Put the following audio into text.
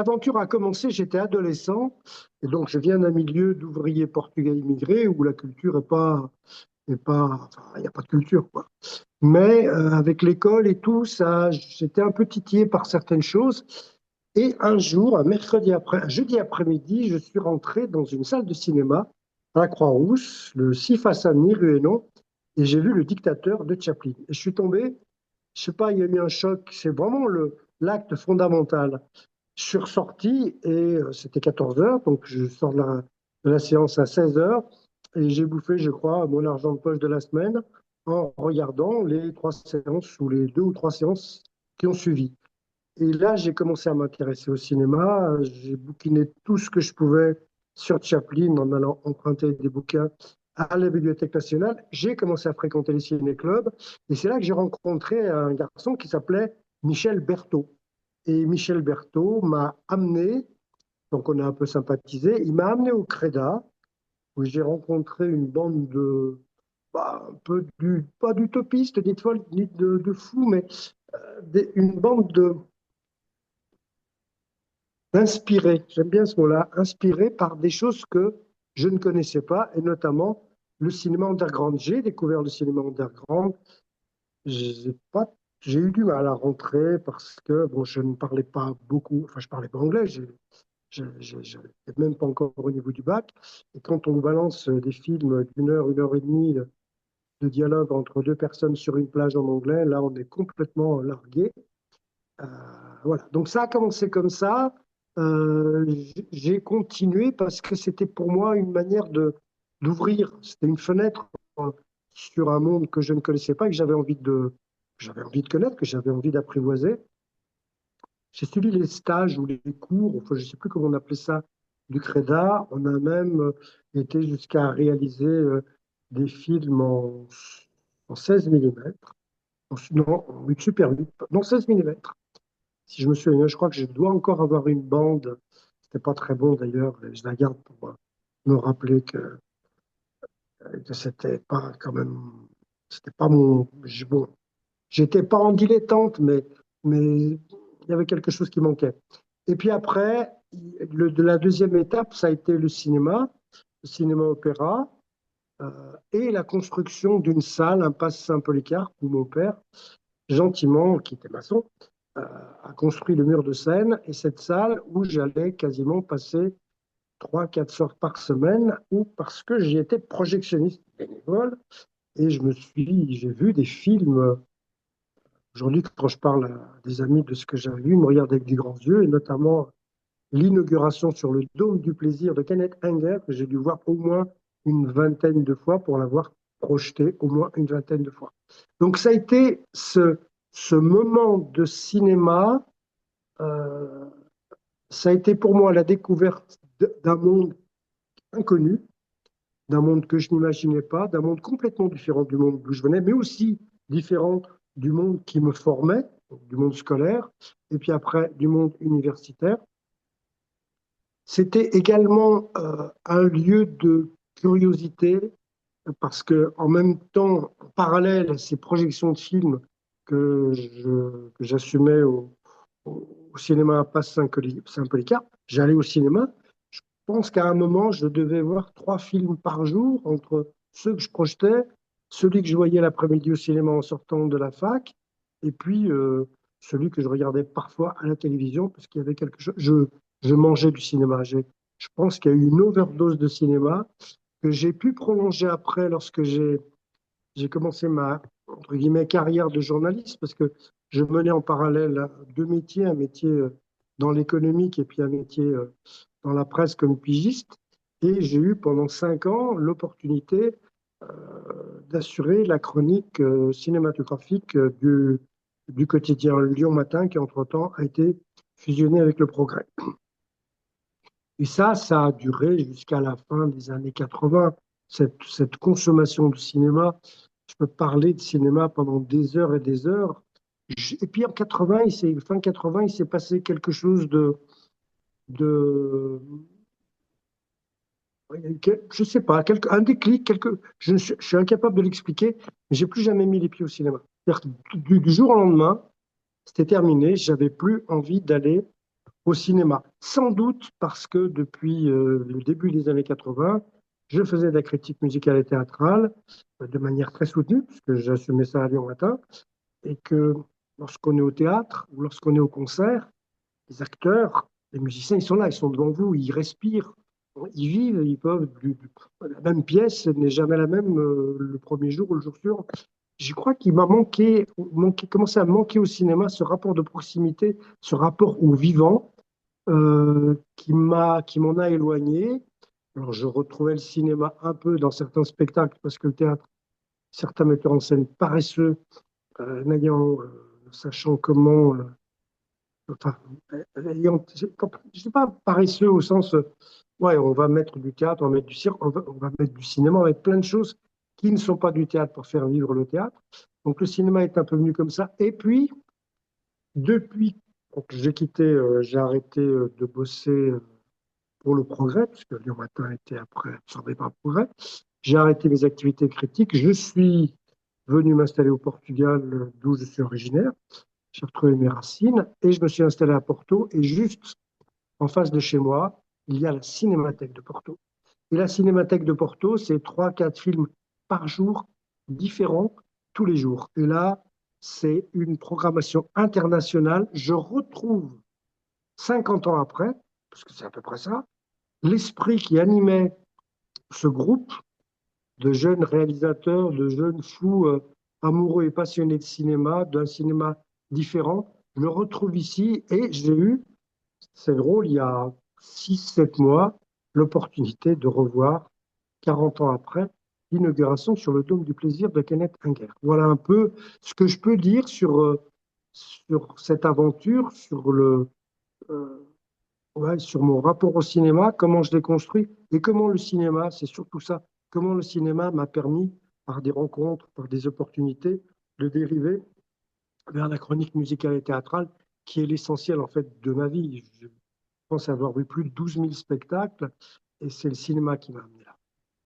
L'aventure a commencé, j'étais adolescent, et donc je viens d'un milieu d'ouvriers portugais immigrés où la culture enfin, il n'y a pas de culture, quoi. Mais avec l'école et tout, ça, j'étais un peu titillé par certaines choses. Et un jour, un jeudi après-midi, je suis rentré dans une salle de cinéma à la Croix-Rousse, le 6 face à Denis, rue Hénon, et j'ai vu Le Dictateur de Chaplin. Et je suis tombé, je sais pas, il y a eu un choc, c'est vraiment l'acte fondamental. Je suis ressorti et c'était 14 heures, donc je sors de la séance à 16 heures et j'ai bouffé, je crois, mon argent de poche de la semaine en regardant les trois séances ou les deux ou trois séances qui ont suivi. Et là, j'ai commencé à m'intéresser au cinéma. J'ai bouquiné tout ce que je pouvais sur Chaplin en allant emprunter des bouquins à la Bibliothèque nationale. J'ai commencé à fréquenter les ciné-clubs et c'est là que j'ai rencontré un garçon qui s'appelait Michel Berthaud. Et Michel Berthaud m'a amené, donc on a un peu sympathisé, il m'a amené au Créda où j'ai rencontré une bande un peu pas d'utopistes, ni de folles, ni de fous, mais une bande d'inspirés, j'aime bien ce mot-là, inspirés par des choses que je ne connaissais pas, et notamment le cinéma underground. J'ai découvert le cinéma underground, j'ai pas, j'ai eu du mal à rentrer parce que bon, je ne parlais pas beaucoup, enfin je parlais pas anglais, je n'étais même pas encore au niveau du bac. Et quand on nous balance des films une heure et demie de dialogue entre deux personnes sur une plage en anglais, là on est complètement largué. Euh, voilà. Donc ça a commencé comme ça. J'ai continué parce que c'était pour moi une manière d'ouvrir. C'était une fenêtre sur un monde que je ne connaissais pas et que j'avais envie de connaître, que j'avais envie d'apprivoiser. J'ai suivi les stages ou les cours, enfin, je ne sais plus comment on appelait ça, du CREDA. On a même été jusqu'à réaliser des films en 16 millimètres. Non, en Super 8, non, 16 millimètres. Si je me souviens, je crois que je dois encore avoir une bande. C'était pas très bon d'ailleurs. Je la garde pour me rappeler que c'était pas quand même. C'était pas bon, j'étais pas en dilettante, mais il y avait quelque chose qui manquait. Et puis après, de la deuxième étape, ça a été le cinéma opéra, et la construction d'une salle, impasse Saint-Polycarpe, où mon père, gentiment, qui était maçon, euh, a construit le mur de scène et cette salle où j'allais quasiment passer 3, 4 soirs par semaine, ou parce que j'y étais projectionniste bénévole et j'ai vu des films. Aujourd'hui, quand je parle à des amis de ce que j'avais vu, ils me regardent avec des grands yeux, et notamment l'inauguration sur le Dôme du plaisir de Kenneth Anger, que j'ai dû voir au moins une vingtaine de fois pour l'avoir projeté au moins une vingtaine de fois. Donc ça a été ce moment de cinéma, euh, ça a été pour moi la découverte d'un monde inconnu, d'un monde que je n'imaginais pas, d'un monde complètement différent du monde d'où je venais, mais aussi différent du monde qui me formait, donc du monde scolaire, et puis après du monde universitaire. C'était également un lieu de curiosité parce que en même temps, en parallèle à ces projections de films que j'assumais au cinéma Passe Saint-Polycarpe, j'allais au cinéma. Je pense qu'à un moment, je devais voir 3 films par jour entre ceux que je projetais, celui que je voyais l'après-midi au cinéma en sortant de la fac, et puis celui que je regardais parfois à la télévision parce qu'il y avait quelque chose. Je mangeais du cinéma. Je pense qu'il y a eu une overdose de cinéma que j'ai pu prolonger après lorsque j'ai commencé ma entre guillemets, carrière de journaliste parce que je menais en parallèle deux métiers, un métier dans l'économique et puis un métier dans la presse comme pigiste. Et j'ai eu pendant 5 ans l'opportunité d'assurer la chronique cinématographique du quotidien Lyon Matin qui entre-temps a été fusionné avec Le Progrès. Et ça a duré jusqu'à la fin des années 80, cette consommation de cinéma. Je peux parler de cinéma pendant des heures et des heures. Et puis en 80, fin 80, il s'est passé quelque chose de je sais pas, un déclic, je suis incapable de l'expliquer, mais j'ai plus jamais mis les pieds au cinéma. C'est-à-dire que du jour au lendemain, c'était terminé, j'avais plus envie d'aller au cinéma. Sans doute parce que depuis le début des années 80, je faisais de la critique musicale et théâtrale de manière très soutenue, puisque j'assumais ça à Lyon Matin, et que lorsqu'on est au théâtre ou lorsqu'on est au concert, les acteurs, les musiciens, ils sont là, ils sont devant vous, ils respirent, ils vivent, ils peuvent. La même pièce n'est jamais la même le premier jour ou le jour suivant. Je crois qu'il m'a commencé à manquer au cinéma ce rapport de proximité, ce rapport au vivant qui m'en a éloigné. Alors, je retrouvais le cinéma un peu dans certains spectacles parce que le théâtre, certains metteurs en scène paresseux, sachant comment, enfin, je sais pas paresseux au sens, ouais, on va mettre du théâtre, on va mettre du cirque, on va mettre du cinéma, on va mettre plein de choses qui ne sont pas du théâtre pour faire vivre le théâtre. Donc, le cinéma est un peu venu comme ça. Et puis, depuis que j'ai arrêté de bosser pour le Progrès, puisque Lyon Matin était après absorbé par le Progrès. J'ai arrêté mes activités critiques. Je suis venu m'installer au Portugal, d'où je suis originaire. J'ai retrouvé mes racines et je me suis installé à Porto. Et juste en face de chez moi, il y a la Cinémathèque de Porto. Et la Cinémathèque de Porto, c'est trois, quatre films par jour, différents, tous les jours. Et là, c'est une programmation internationale. Je retrouve 50 ans après, parce que c'est à peu près ça, l'esprit qui animait ce groupe de jeunes réalisateurs, de jeunes fous amoureux et passionnés de cinéma, d'un cinéma différent, je le retrouve ici et j'ai eu, c'est drôle, il y a 6, 7 mois, l'opportunité de revoir, 40 ans après, l'inauguration sur le Dôme du Plaisir de Kenneth Anger. Voilà un peu ce que je peux dire sur cette aventure, euh, ouais, sur mon rapport au cinéma, comment je l'ai construit et comment le cinéma, c'est surtout ça, comment le cinéma m'a permis, par des rencontres, par des opportunités, de dériver vers la chronique musicale et théâtrale, qui est l'essentiel en fait de ma vie. Je pense avoir vu plus de 12 000 spectacles et c'est le cinéma qui m'a amené là.